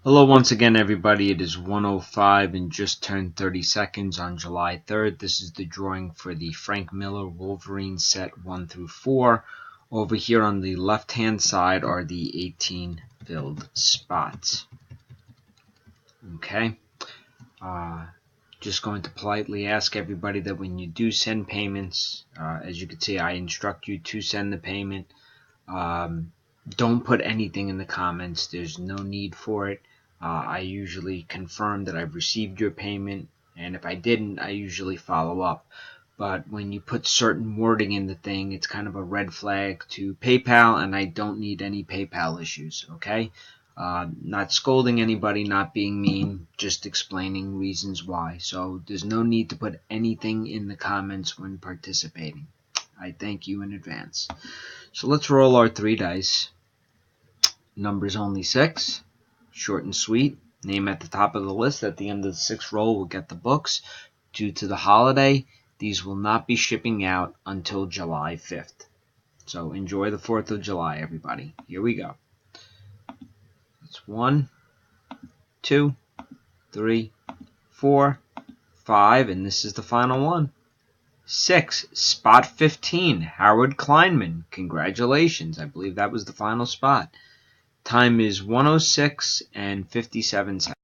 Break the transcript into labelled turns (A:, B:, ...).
A: Hello once again, everybody. It is 1:05 and just turned 30 seconds on July 3rd. This is the drawing for the Frank Miller Wolverine set 1 through 4. Over here on the left-hand side are the 18 filled spots. Okay. Just going to politely ask everybody that when you do send payments, as you can see, I instruct you to send the payment. Don't put anything in the comments. There's no need for it. I usually confirm that I've received your payment, and if I didn't, I usually follow up. But when you put certain wording in the thing, it's kind of a red flag to PayPal, and I don't need any PayPal issues, okay? Not scolding anybody, not being mean, just explaining reasons why. So there's no need to put anything in the comments when participating. I thank you in advance. So let's roll our 3 dice. Numbers only 6. Short and sweet. Name at the top of the list. At the end of the 6th roll, we'll get the books. Due to the holiday, these will not be shipping out until July 5th. So enjoy the 4th of July, everybody. Here we go. It's 1, 2, 3, 4, 5, and this is the final one. 6, spot 15, Howard Kleinman. Congratulations. I believe that was the final spot. Time is 1:06 and 57 seconds.